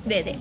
네네.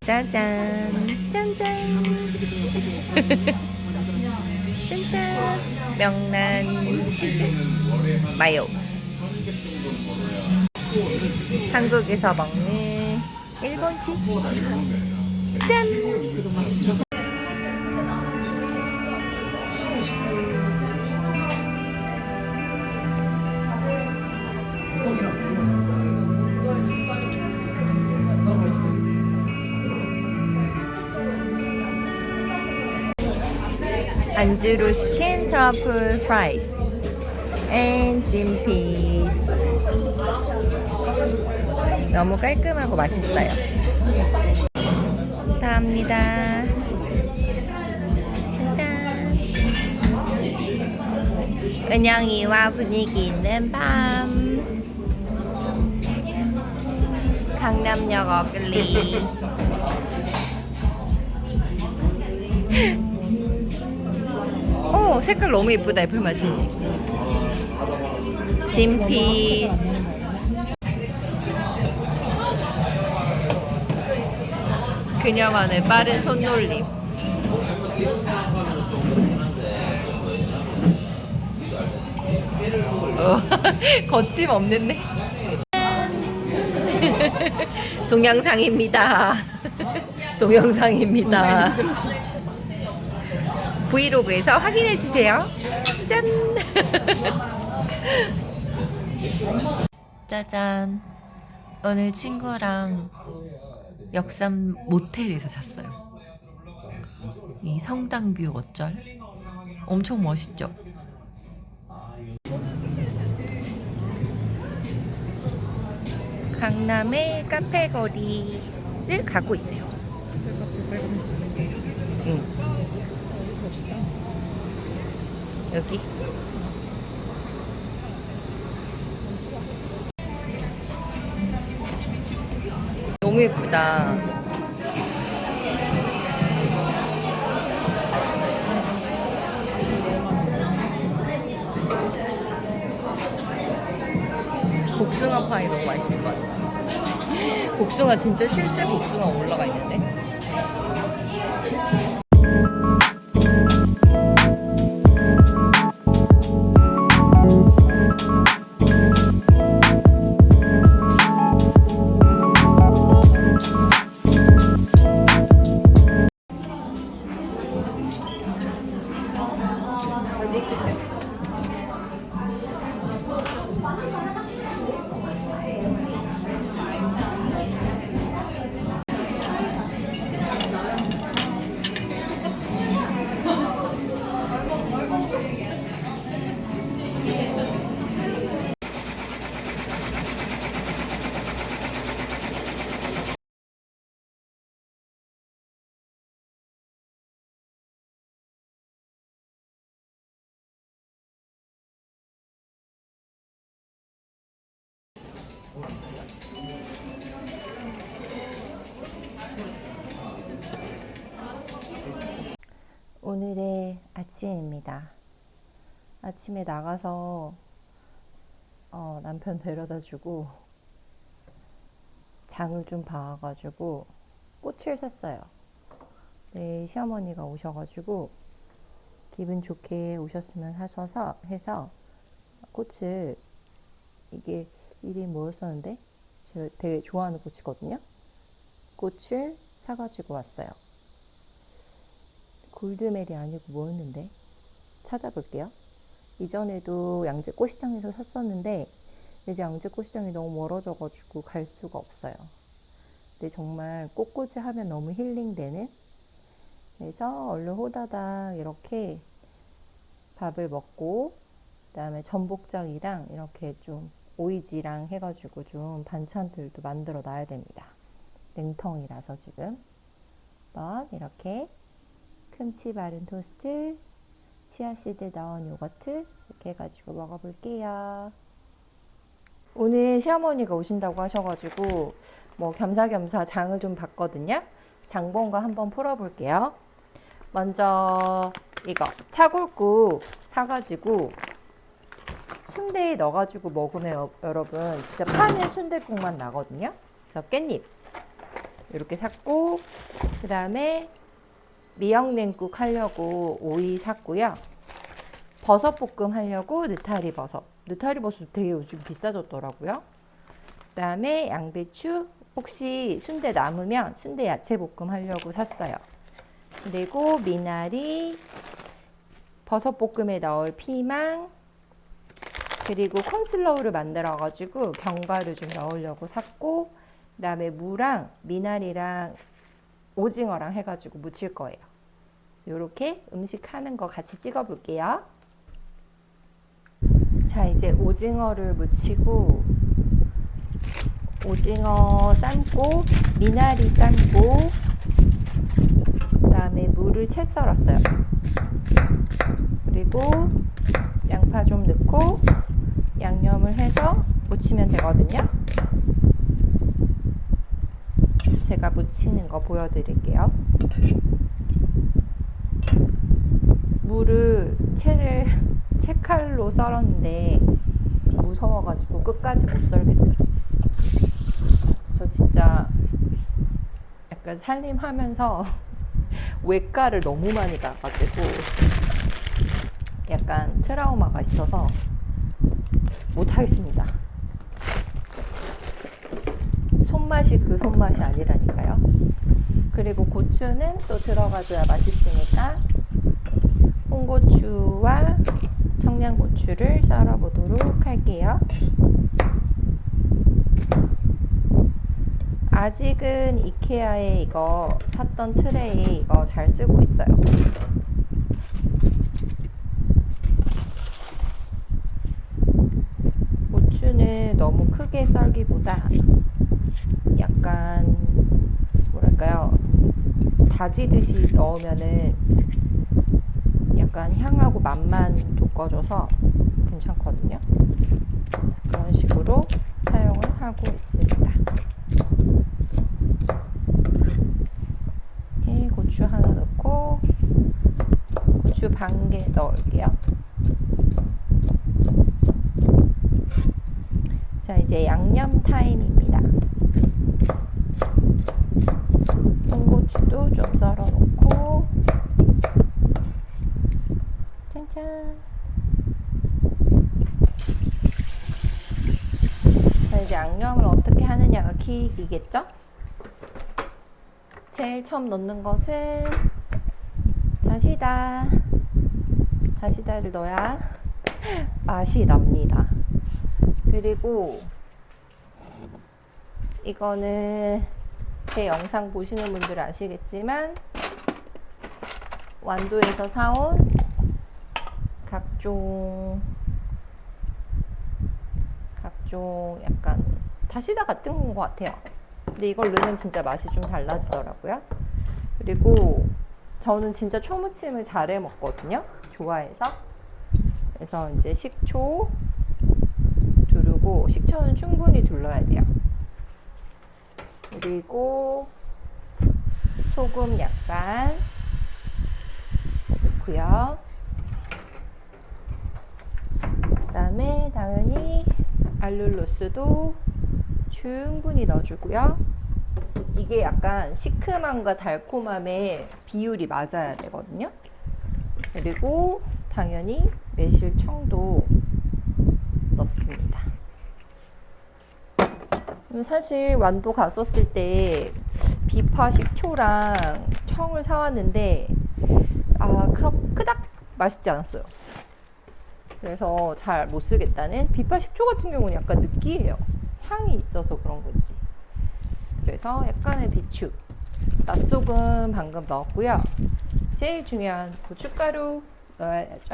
짜잔, 짠짠. 짠짠. 명란 치즈 마요. 한국에서 먹는 일본식. 짠. 안주로 시킨 트러플 프라이스 앤 찜피스. 너무 깔끔하고 맛있어요. 감사합니다. 짠. 은영이와 분위기 있는 밤. 강남역 어글리. 오, 색깔 너무 예쁘다. 애플마트. 찜피스. 그녀만의 빠른 손놀림. 거침없는데? 동영상입니다. 동영상입니다. 브이로그에서 확인해주세요. 짠! 짜잔. 오늘 친구랑 역삼 모텔에서 잤어요. 이 성당뷰 어쩔? 엄청 멋있죠? 강남의 카페거리를 가고 있어요. 여기 너무 예쁘다. 복숭아 파이 너무 맛있을 것 같아. 복숭아 진짜 실제 복숭아 올라가 있는데. 오늘의 아침입니다. 아침에 나가서 남편 데려다 주고 장을 좀 봐가지고 꽃을 샀어요. 네, 시어머니가 오셔가지고 기분 좋게 오셨으면 하셔서 해서 꽃을, 이게 이름이 뭐였었는데 제가 되게 좋아하는 꽃이거든요. 꽃을 사가지고 왔어요. 골드메리 아니고 뭐였는데 찾아볼게요. 이전에도 양재꽃시장에서 샀었는데 이제 양재꽃시장이 너무 멀어져가지고 갈 수가 없어요. 근데 정말 꽃꽂이 하면 너무 힐링되는, 그래서 얼른 호다닥 이렇게 밥을 먹고 그다음에 전복장이랑 이렇게 좀 오이지랑 해가지고 좀 반찬들도 만들어 놔야 됩니다. 냉텅이라서 지금 한번 이렇게 큼치 바른 토스트, 치아씨드 넣은 요거트 이렇게 해가지고 먹어볼게요. 오늘 시어머니가 오신다고 하셔가지고 뭐 겸사겸사 장을 좀 봤거든요. 장본 거 한번 풀어볼게요. 먼저 이거 사골국 사가지고 순대에 넣어가지고 먹으면 여러분 진짜 파는 순댓국만 나거든요. 그래서 깻잎 이렇게 샀고, 그 다음에 미역냉국 하려고 오이 샀고요. 버섯볶음 하려고 느타리 버섯 되게 요즘 비싸졌더라고요. 그 다음에 양배추, 혹시 순대 남으면 순대 야채볶음 하려고 샀어요. 그리고 미나리, 버섯볶음에 넣을 피망, 그리고 콘슬러우를 만들어가지고 견과류 좀 넣으려고 샀고, 그 다음에 무랑 미나리랑 오징어랑 해가지고 무칠 거예요. 이렇게 음식 하는 거 같이 찍어 볼게요. 자, 이제 오징어를 무치고, 오징어 삶고 미나리 삶고 그 다음에 무를 채 썰었어요. 그리고 양파 좀 넣고 양념을 해서 무치면 되거든요. 제가 무치는 거 보여드릴게요. 무를 채칼로 썰었는데 무서워가지고 끝까지 못 썰겠어요. 저 진짜 약간 살림하면서 외과를 너무 많이 가가지고 약간 트라우마가 있어서 못하겠습니다. 손맛이 그 손맛이 아니라니까요. 그리고 고추는 또 들어가줘야 맛있으니까 홍고추와 청양고추를 썰어보도록 할게요. 아직은 이케아에 이거 샀던 트레이 이거 잘 쓰고 있어요. 고추는 너무 크게 썰기보다 약간 뭐랄까요, 다지듯이 넣으면은 약간 향하고 맛만 돋궈줘서 괜찮거든요. 그런 식으로 사용을 하고 있습니다. 이렇게 고추 하나 넣고 고추 반 개 넣을게요. 자, 이제 양념 타임입니다. 홍고추도 좀 썰어 놓고 짠짠. 자, 이제 양념을 어떻게 하느냐가 킥이겠죠? 제일 처음 넣는 것은 다시다를 넣어야 맛이 납니다. 그리고 이거는 제 영상 보시는 분들은 아시겠지만 완도에서 사온 각종 약간 다시다 같은 것 같아요. 근데 이걸 넣으면 진짜 맛이 좀 달라지더라고요. 그리고 저는 진짜 초무침을 잘해 먹거든요. 좋아해서. 그래서 이제 식초 두르고, 식초는 충분히 둘러야 돼요. 그리고 소금 약간, 넣고요. 그다음에 당연히 알룰로스도 충분히 넣어주고요. 이게 약간 시큼함과 달콤함의 비율이 맞아야 되거든요. 그리고 당연히 매실청도 넣습니다. 사실 완도 갔었을 때 비파 식초랑 청을 사왔는데 그닥 맛있지 않았어요. 그래서 잘 못 쓰겠다는. 비파 식초 같은 경우는 약간 느끼해요. 향이 있어서 그런 건지. 그래서 약간의 비추. 맛소금 방금 넣었고요. 제일 중요한 고춧가루 넣어야죠.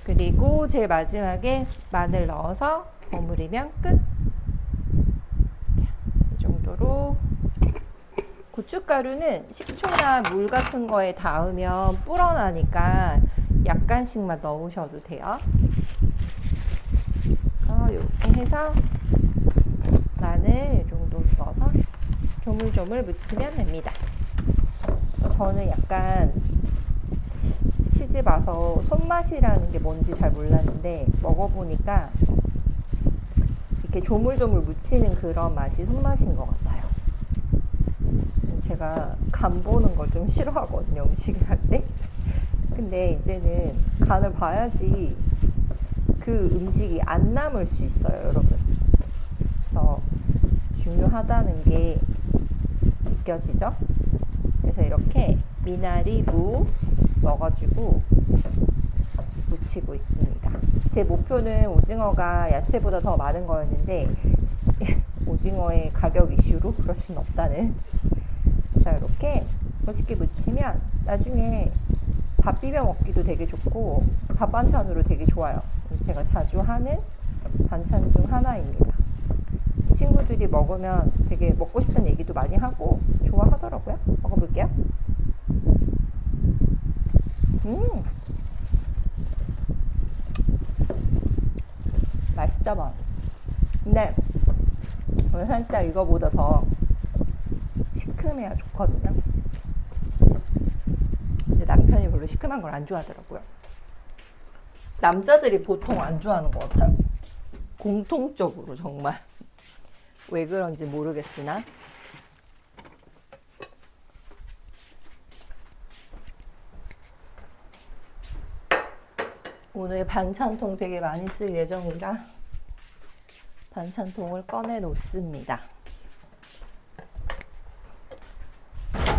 그리고 제일 마지막에 마늘 넣어서 버무리면 끝. 자, 이 정도로. 고춧가루는 식초나 물 같은 거에 닿으면 불어나니까 약간씩만 넣으셔도 돼요. 이렇게 해서 마늘 이 정도 넣어서 조물조물 무치면 됩니다. 저는 약간 시집 와서 손맛이라는 게 뭔지 잘 몰랐는데 먹어보니까 이렇게 조물조물 무치는 그런 맛이 손맛인 것 같아요. 제가 간 보는 걸 좀 싫어하거든요, 음식을 할 때. 근데 이제는 간을 봐야지 그 음식이 안 남을 수 있어요, 여러분. 그래서 중요하다는 게 느껴지죠? 그래서 이렇게 미나리, 무 넣어가지고 무치고 있습니다. 제 목표는 오징어가 야채보다 더 많은 거였는데 오징어의 가격 이슈로 그럴 수는 없다는. 자, 이렇게 멋있게 무치면 나중에 밥 비벼 먹기도 되게 좋고 밥 반찬으로 되게 좋아요. 제가 자주 하는 반찬 중 하나입니다. 친구들이 먹으면 되게 먹고 싶다는 얘기도 많이 하고 좋아하더라고요. 먹어볼게요. 맛있죠, 뭐. 근데 살짝 이거보다 더 시큼해야 좋거든요. 근데 남편이 별로 시큼한 걸 안 좋아하더라고요. 남자들이 보통 안 좋아하는 것 같아요. 공통적으로 정말. 왜 그런지 모르겠으나. 오늘 반찬통 되게 많이 쓸 예정이라 반찬통을 꺼내 놓습니다.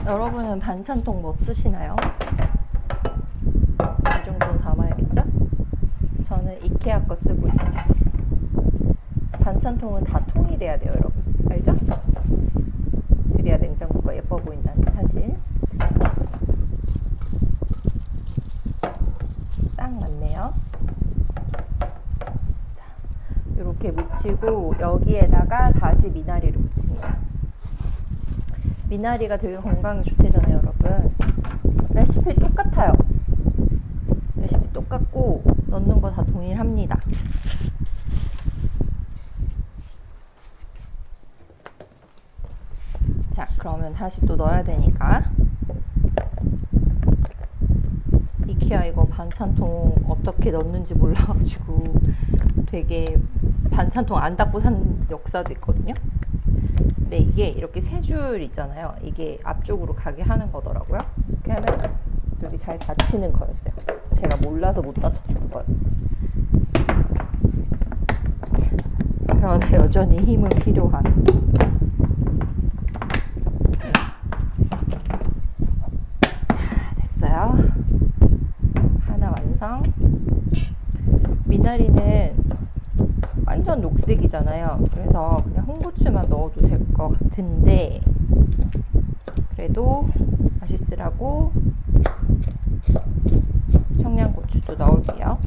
여러분은 반찬통 뭐 쓰시나요? 이 정도는 담아야겠죠? 저는 이케아 거 쓰고 있어요. 반찬통은 다 통이 돼야 돼요, 여러분. 알죠? 그래야 냉장고가 예뻐 보인다는 사실. 딱 맞네요. 자, 이렇게 묻히고 여기에다가 다시 미나리를 묻힙니다. 미나리가 되게 건강에 좋대잖아요, 여러분. 레시피 똑같아요. 레시피 똑같고 넣는 거 다 동일합니다. 자, 그러면 다시 또 넣어야 되니까. 이케아 이거 반찬통 어떻게 넣는지 몰라가지고 되게 반찬통 안 닫고 산 역사도 있거든요. 근데 이게 이렇게 세 줄 있잖아요. 이게 앞쪽으로 가게 하는 거더라고요. 이렇게 하면 여기 잘 닫히는 거였어요. 제가 몰라서 못 닫혔던 거예요. 그러나 여전히 힘은 필요한. 됐어요. 하나 완성. 미나리는 완전 녹색이잖아요. 그래서 그냥 홍고추만 넣어도 될 것 같은데 그래도 맛있으라고 청양고추도 넣을게요.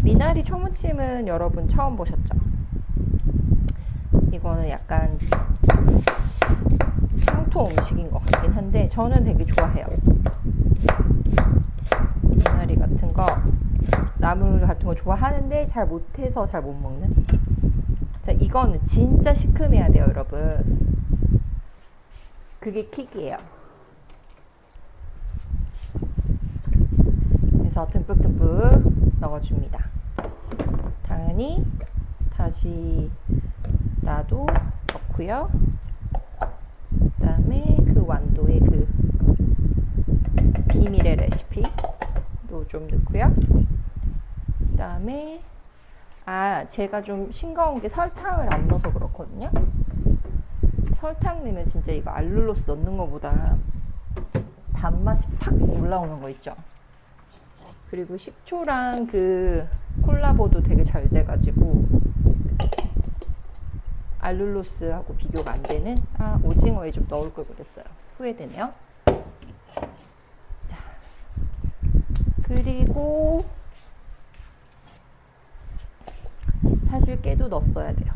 미나리 초무침은 여러분 처음 보셨죠? 이거는 약간 향토 음식인 것 같긴 한데 저는 되게 좋아해요. 미나리 같은 거, 나물 같은 거 좋아하는데 잘 못해서 잘 못 먹는. 자, 이거는 진짜 시큼해야 돼요, 여러분. 그게 킥이에요. 해서 듬뿍듬뿍 넣어줍니다. 당연히 다시 나도 넣고요. 그 다음에 그 완도의 그 비밀의 레시피도 좀 넣고요. 그 다음에 제가 좀 싱거운 게 설탕을 안 넣어서 그렇거든요. 설탕 넣으면 진짜 이거 알룰로스 넣는 것보다 단맛이 팍 올라오는 거 있죠. 그리고 식초랑 그 콜라보도 되게 잘 돼가지고 알룰로스하고 비교가 안 되는 오징어에 좀 넣을 걸 그랬어요. 후회되네요. 자, 그리고 사실 깨도 넣었어야 돼요.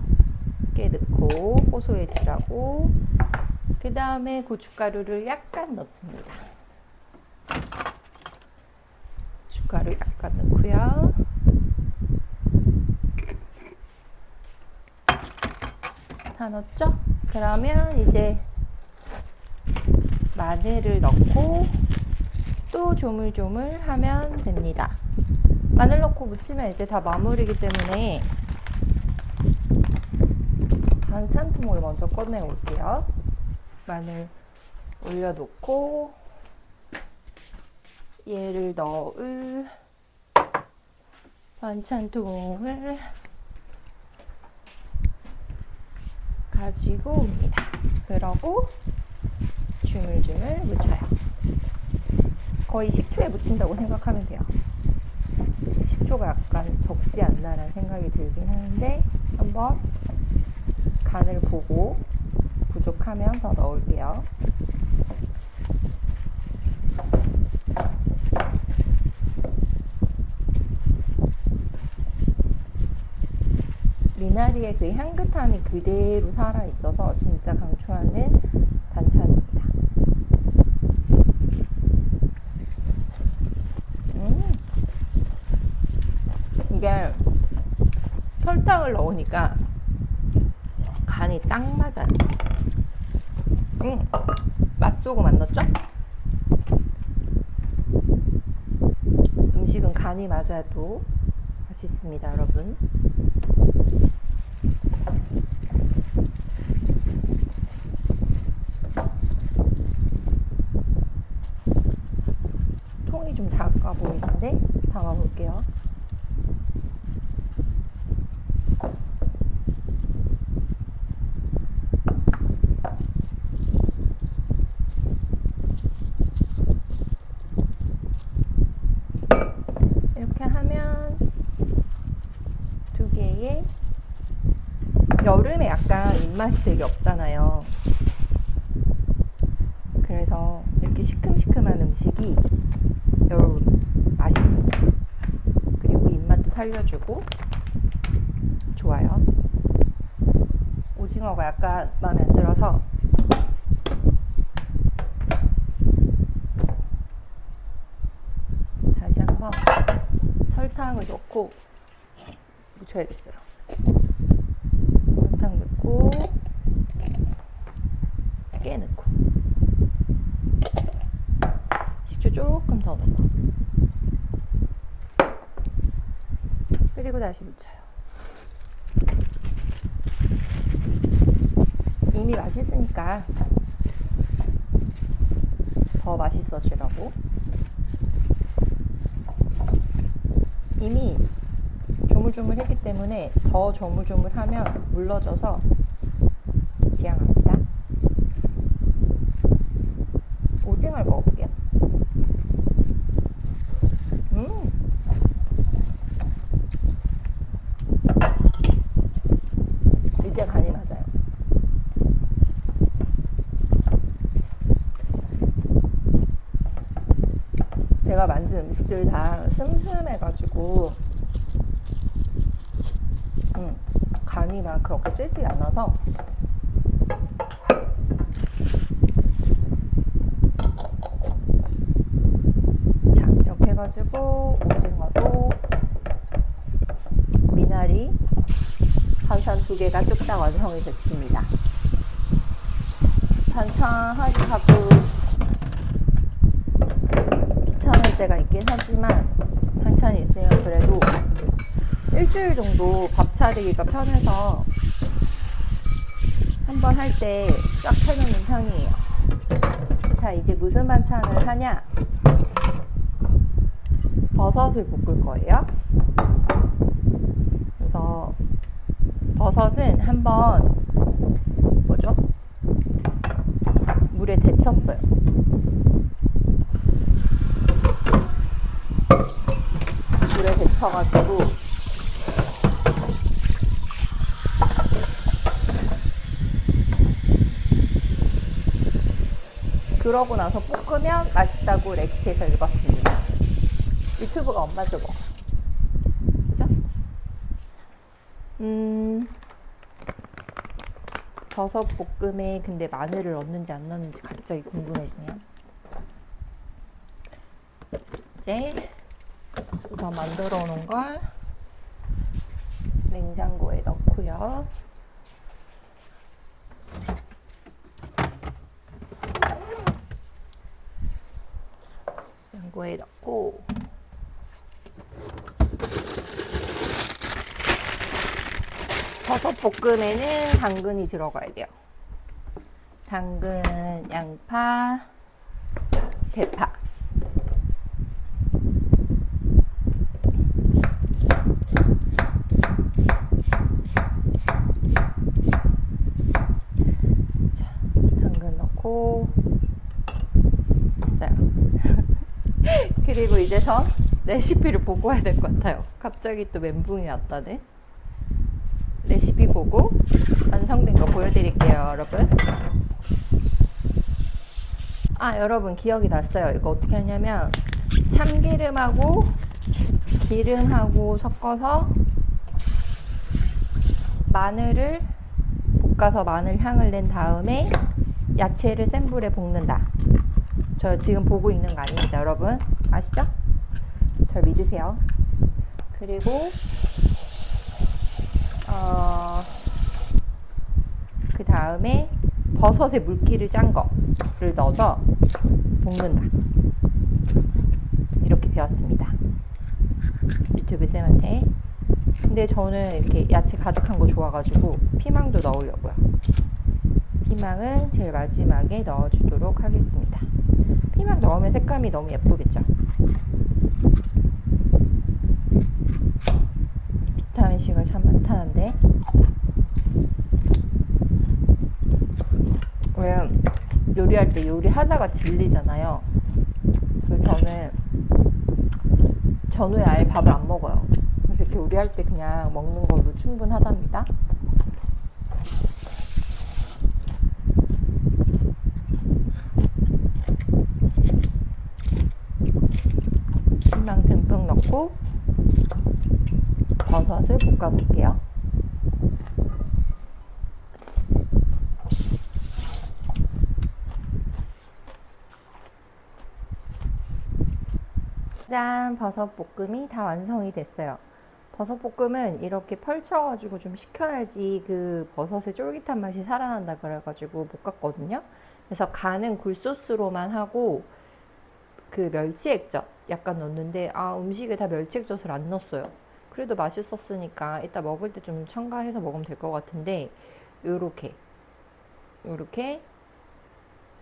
깨 넣고 고소해지라고. 그 다음에 고춧가루를 약간 넣습니다. 고춧가루 약간 넣고요. 다 넣었죠? 그러면 이제 마늘을 넣고 또 조물조물 하면 됩니다. 마늘 넣고 무치면 이제 다 마무리이기 때문에 반찬통을 먼저 꺼내 올게요. 마늘 올려놓고 얘를 넣을 반찬통을 가지고 옵니다. 그러고 주물주물 묻혀요. 거의 식초에 묻힌다고 생각하면 돼요. 식초가 약간 적지 않나라는 생각이 들긴 하는데 한번 간을 보고 부족하면 더 넣을게요. 미나리의 그 향긋함이 그대로 살아있어서 진짜 강추하는 반찬입니다. 이게 설탕을 넣으니까 간이 딱 맞아요. 맛소금 안 넣었죠? 음식은 간이 맞아도 맛있습니다, 여러분. 통이 좀 작아 보이는데 담아볼게요. 이렇게 하면 두 개의 여름에 약간 입맛이 되게 없잖아요. 그래서 이렇게 시큼시큼한 음식이 여러분 맛있습니다. 그리고 입맛도 살려주고 좋아요. 오징어가 약간 마음에 안 들어서 다시 한번 설탕을 넣고 묻혀야겠어요. 설탕 넣고 깨 넣고 식초 조금 더 넣고 그리고 다시 묻혀요. 이미 맛있으니까 더 맛있어지라고. 이미 조물조물했기 때문에 더 조물조물하면 물러져서 지양합니다. 오징어를 먹어볼게요. 이제 간이 맞아요. 제가 만든 음식들 다 슴슴해가지고 간이 막 그렇게 세지 않아서 자, 이렇게 해가지고 오징어도 미나리 반찬 두 개가 뚝딱 완성이 됐습니다. 반찬 하고 귀찮을 때가 있긴 하지만 반찬이 있으면 그래도 일주일 정도 밥 차리기가 편해서 한번 할 때 쫙 해놓는 편이에요. 자, 이제 무슨 반찬을 하냐? 버섯을 볶을 거예요. 그래서 버섯은 한번 뭐죠? 물에 데쳤어요. 물에 데쳐가지고 그러고 나서 볶으면 맛있다고 레시피에서 읽었습니다. 유튜브가 엄마죠 뭐. 그죠? 버섯 볶음에 근데 마늘을 넣는지 안 넣는지 갑자기 궁금해지네요. 이제 우선 만들어 놓은 걸 냉장고에 넣고요. 냉장고에 넣고 버섯 볶음에는 당근이 들어가야 돼요. 당근, 양파, 대파. 자, 당근 넣고 됐어요. 그리고 이제선 레시피를 보고 와야 될 것 같아요. 갑자기 또 멘붕이 왔다네. 레시피 보고 완성된 거 보여드릴게요, 여러분. 여러분 기억이 났어요. 이거 어떻게 하냐면 참기름하고 기름하고 섞어서 마늘을 볶아서 마늘 향을 낸 다음에 야채를 센 불에 볶는다. 저 지금 보고 있는 거 아닙니다, 여러분. 아시죠? 절 믿으세요. 그리고 그 다음에 버섯에 물기를 짠 거를 넣어서 볶는다. 이렇게 배웠습니다. 유튜브 쌤한테. 근데 저는 이렇게 야채 가득한 거 좋아가지고 피망도 넣으려고요. 피망은 제일 마지막에 넣어주도록 하겠습니다. 피망 넣으면 색감이 너무 예쁘겠죠? 비타민C가 참 많다는데. 왜 요리할 때 요리하다가 질리잖아요. 그래서 저는 전후에 아예 밥을 안 먹어요. 그래서 이렇게 요리할 때 그냥 먹는 걸로 충분하답니다. 피망 듬뿍 넣고 버섯을 볶아볼게요. 짠! 버섯 볶음이 다 완성이 됐어요. 버섯 볶음은 이렇게 펼쳐가지고 좀 식혀야지 그 버섯의 쫄깃한 맛이 살아난다 그래가지고 볶았거든요. 그래서 간은 굴소스로만 하고 그 멸치 액젓 약간 넣었는데 음식에 다 멸치 액젓을 안 넣었어요. 그래도 맛있었으니까 이따 먹을 때 좀 첨가해서 먹으면 될 것 같은데 요렇게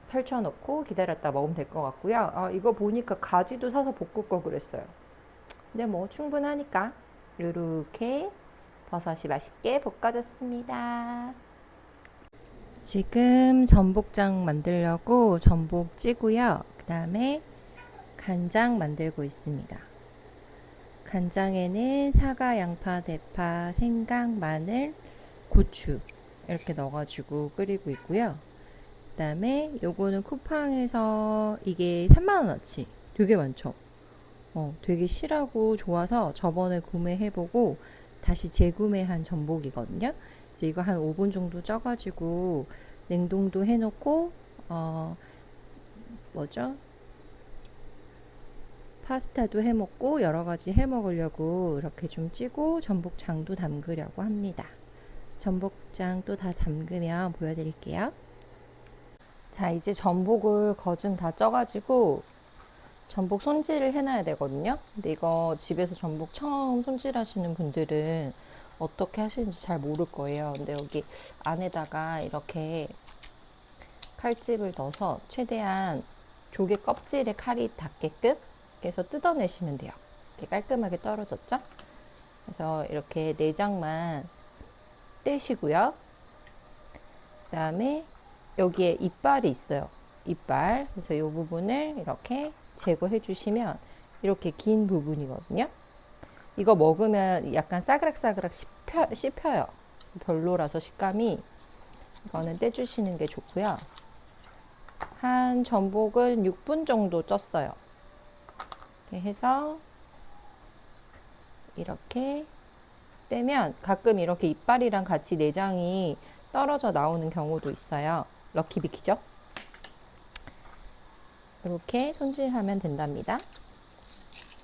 펼쳐놓고 기다렸다 먹으면 될 것 같고요. 이거 보니까 가지도 사서 볶을 걸 그랬어요. 근데 뭐 충분하니까 요렇게 버섯이 맛있게 볶아졌습니다. 지금 전복장 만들려고 전복 찌고요. 그 다음에 간장 만들고 있습니다. 간장에는 사과, 양파, 대파, 생강, 마늘, 고추 이렇게 넣어가지고 끓이고 있고요. 그 다음에 요거는 쿠팡에서 이게 3만원어치 되게 많죠. 되게 실하고 좋아서 저번에 구매해보고 다시 재구매한 전복이거든요. 이제 이거 한 5분 정도 쪄가지고 냉동도 해놓고 파스타도 해먹고 여러가지 해먹으려고 이렇게 좀 찌고 전복장도 담그려고 합니다. 전복장 또 다 담그면 보여드릴게요. 자, 이제 전복을 거좀 다 쪄가지고 전복 손질을 해놔야 되거든요. 근데 이거 집에서 전복 처음 손질하시는 분들은 어떻게 하시는지 잘 모를 거예요. 근데 여기 안에다가 이렇게 칼집을 넣어서 최대한 조개 껍질에 칼이 닿게끔 해서 뜯어내시면 돼요. 이렇게 깔끔하게 떨어졌죠? 그래서 이렇게 내장만 떼시고요. 그 다음에 여기에 이빨이 있어요. 이빨. 그래서 이 부분을 이렇게 제거해 주시면 이렇게 긴 부분이거든요. 이거 먹으면 약간 싸그락싸그락 씹혀요. 별로라서 식감이. 이거는 떼주시는 게 좋고요. 한 전복은 6분 정도 쪘어요. 이렇게 해서 이렇게 떼면 가끔 이렇게 이빨이랑 같이 내장이 떨어져 나오는 경우도 있어요. 럭키비키죠? 이렇게 손질하면 된답니다.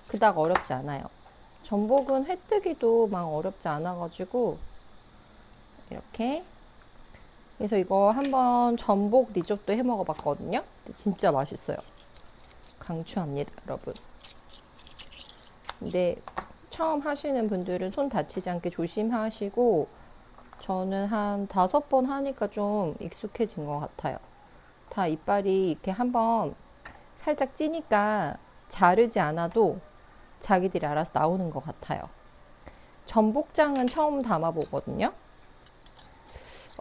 그닥 어렵지 않아요. 전복은 회뜨기도 막 어렵지 않아가지고 이렇게. 그래서 이거 한번 전복 리조또 해 먹어봤거든요. 진짜 맛있어요. 강추합니다, 여러분. 근데 처음 하시는 분들은 손 다치지 않게 조심하시고, 저는 한 5번 하니까 좀 익숙해진 것 같아요. 다 이빨이 이렇게 한번 살짝 찌니까 자르지 않아도 자기들이 알아서 나오는 것 같아요. 전복장은 처음 담아보거든요.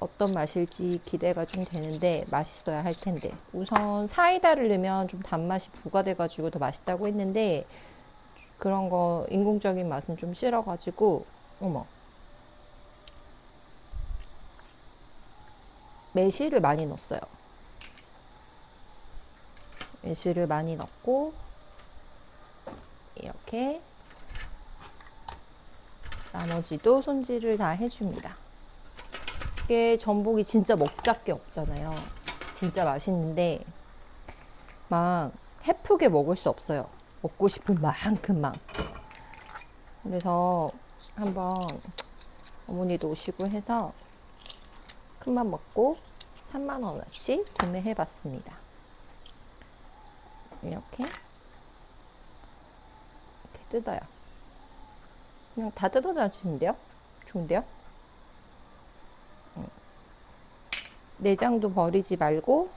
어떤 맛일지 기대가 좀 되는데 맛있어야 할 텐데. 우선 사이다를 넣으면 좀 단맛이 부과돼가지고 더 맛있다고 했는데 그런 거 인공적인 맛은 좀 싫어가지고 어머, 매실을 많이 넣었어요. 매실을 많이 넣고 이렇게 나머지도 손질을 다 해줍니다. 이게 전복이 진짜 먹잡게 없잖아요. 진짜 맛있는데 막 해프게 먹을 수 없어요. 먹고 싶은 만큼만. 그래서 한번 어머니도 오시고 해서 큰맘 먹고 3만 원어치 구매해 봤습니다. 이렇게 뜯어요. 그냥 다 뜯어져 주신대요. 좋은데요? 내장도 버리지 말고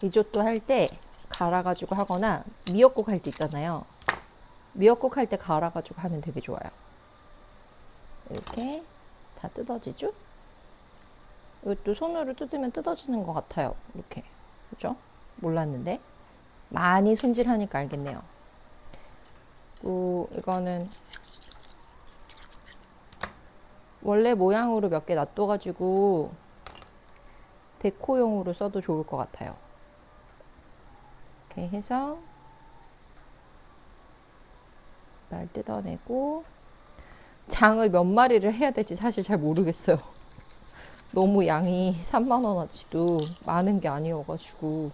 리조또 할 때 갈아가지고 하거나 미역국 할 때 있잖아요. 미역국 할 때 갈아가지고 하면 되게 좋아요. 이렇게 다 뜯어지죠? 이것도 손으로 뜯으면 뜯어지는 것 같아요. 이렇게. 그죠? 몰랐는데. 많이 손질하니까 알겠네요. 이거는 원래 모양으로 몇 개 놔둬가지고 데코용으로 써도 좋을 것 같아요. 이렇게 해서 말 뜯어내고 장을 몇 마리를 해야 될지 사실 잘 모르겠어요. 너무 양이 3만원어치도 많은 게 아니어가지고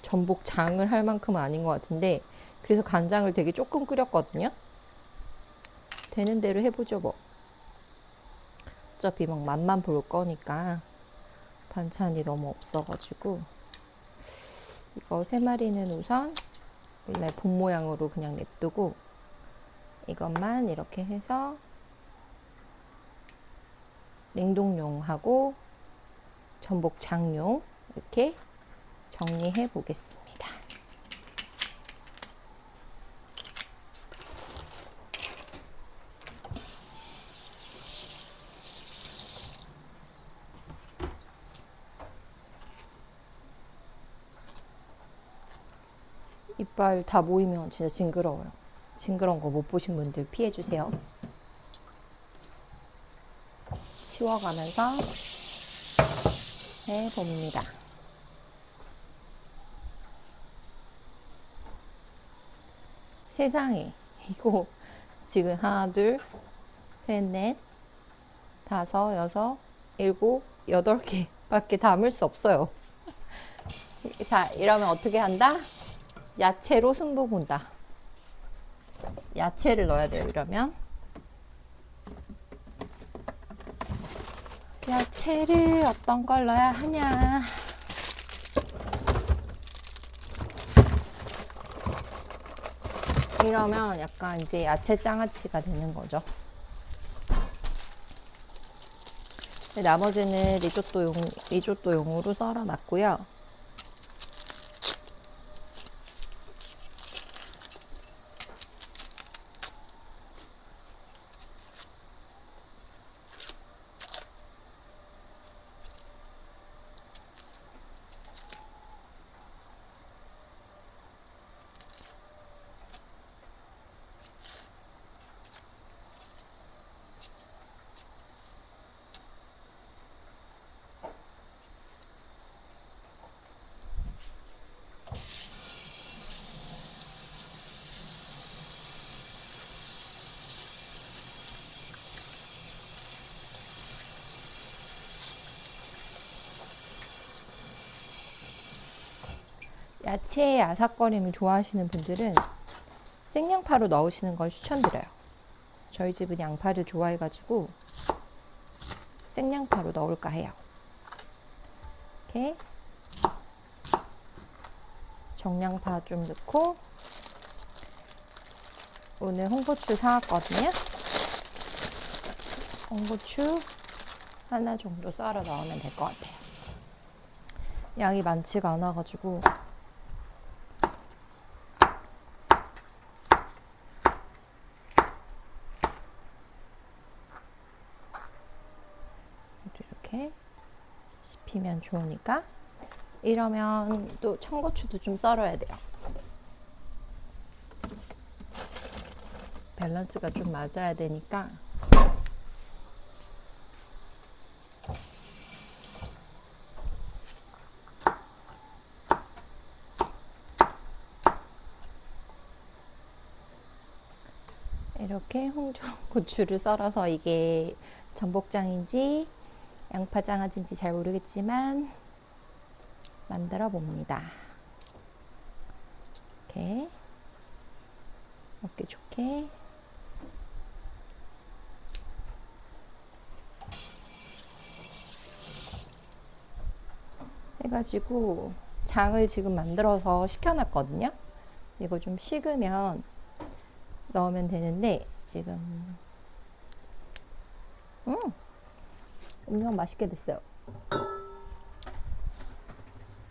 전복 장을 할 만큼은 아닌 것 같은데 그래서 간장을 되게 조금 끓였거든요. 되는 대로 해보죠 뭐. 어차피 막 맛만 볼 거니까 반찬이 너무 없어가지고 이거 3마리는 우선 원래 본 모양으로 그냥 냅두고 이것만 이렇게 해서 냉동용하고 전복장용 이렇게 정리해 보겠습니다. 이빨 다 모이면 진짜 징그러워요. 징그러운 거 못 보신 분들 피해 주세요. 치워가면서 해봅니다. 세상에 이거 지금 하나 둘 셋 넷 다섯 여섯 일곱 8개 밖에 담을 수 없어요. 자, 이러면 어떻게 한다? 야채로 승부 본다. 야채를 넣어야 돼요. 이러면 야채를 어떤 걸 넣어야 하냐. 이러면 약간 이제 야채 장아찌가 되는 거죠. 나머지는 리조또용으로 썰어 놨고요. 야채 아삭거림을 좋아하시는 분들은 생양파로 넣으시는 걸 추천드려요. 저희 집은 양파를 좋아해가지고 생양파로 넣을까 해요. 이렇게 정량파 좀 넣고, 오늘 홍고추 사왔거든요. 홍고추 하나 정도 썰어 넣으면 될 것 같아요. 양이 많지가 않아가지고. 이렇게 씹히면 좋으니까. 이러면 또 청고추도 좀 썰어야 돼요. 밸런스가 좀 맞아야 되니까. 이렇게 홍고추를 썰어서, 이게 전복장인지 양파장아찌인지 잘 모르겠지만 만들어 봅니다. 이렇게 먹기 좋게 해가지고 장을 지금 만들어서 식혀놨거든요. 이거 좀 식으면 넣으면 되는데, 지금 엄청 맛있게 됐어요.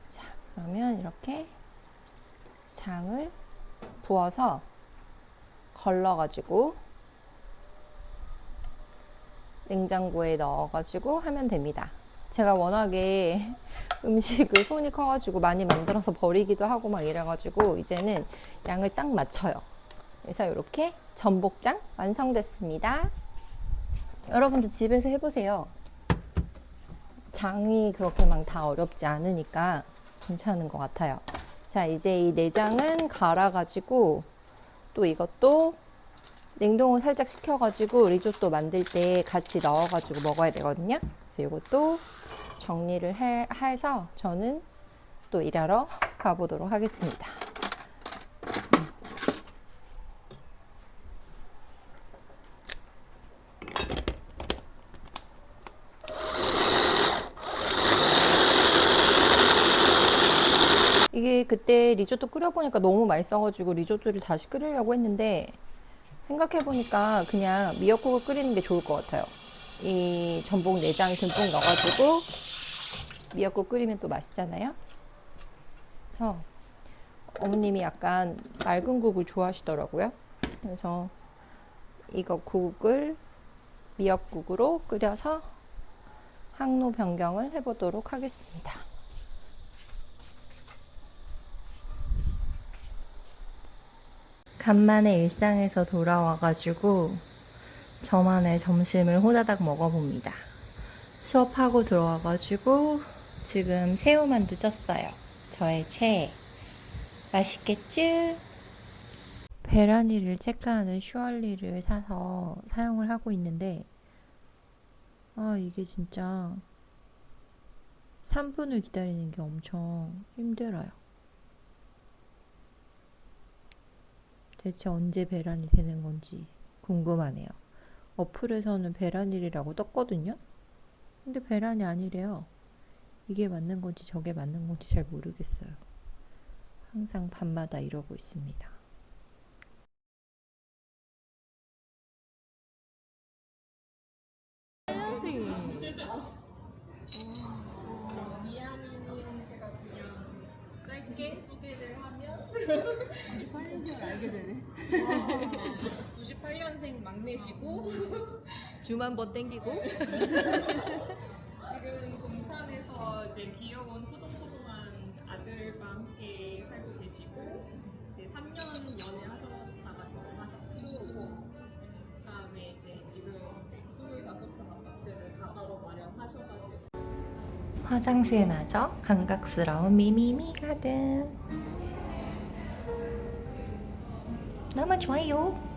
자, 그러면 이렇게 장을 부어서 걸러가지고 냉장고에 넣어가지고 하면 됩니다. 제가 워낙에 음식을 손이 커가지고 많이 만들어서 버리기도 하고 막 이래가지고 이제는 양을 딱 맞춰요. 그래서 이렇게 전복장 완성됐습니다. 여러분도 집에서 해보세요. 장이 그렇게 막 다 어렵지 않으니까 괜찮은 것 같아요. 자, 이제 이 내장은 갈아가지고 또 이것도 냉동을 살짝 식혀가지고 리조또 만들 때 같이 넣어가지고 먹어야 되거든요. 그래서 이것도 정리를 해서 저는 또 일하러 가보도록 하겠습니다. 이게 그때 리조또 끓여보니까 너무 맛있어가지고 리조또를 다시 끓이려고 했는데, 생각해보니까 그냥 미역국을 끓이는 게 좋을 것 같아요. 이 전복 내장 듬뿍 넣어가지고 미역국 끓이면 또 맛있잖아요. 그래서 어머님이 약간 맑은 국을 좋아하시더라고요. 그래서 이거 국을 미역국으로 끓여서 항로 변경을 해보도록 하겠습니다. 간만에 일상에서 돌아와가지고 저만의 점심을 호다닥 먹어봅니다. 수업하고 들어와가지고 지금 새우만두 쪘어요. 저의 최애. 맛있겠지? 베라니를 체크하는 슈얼리를 사서 사용을 하고 있는데, 이게 진짜 3분을 기다리는 게 엄청 힘들어요. 대체 언제 배란이 되는 건지 궁금하네요. 어플에서는 배란일이라고 떴거든요. 근데 배란이 아니래요. 이게 맞는 건지 저게 맞는 건지 잘 모르겠어요. 항상 밤마다 이러고 있습니다. 짧게 소개를 하면 98년생을 알게 되네. 98년생 막내시고 줌 한번 땡기고. 지금 동탄에서 이제 귀여운 포동포동한 아들과 함께 살고 계시고 이제 3년 연애하셨다가 결혼하셨고 그다음에 이제 지금 25평 아파트를 자가로 마련하셔가지고 화장실마저 감각스러운 미미미 가든. 너무 좋아요.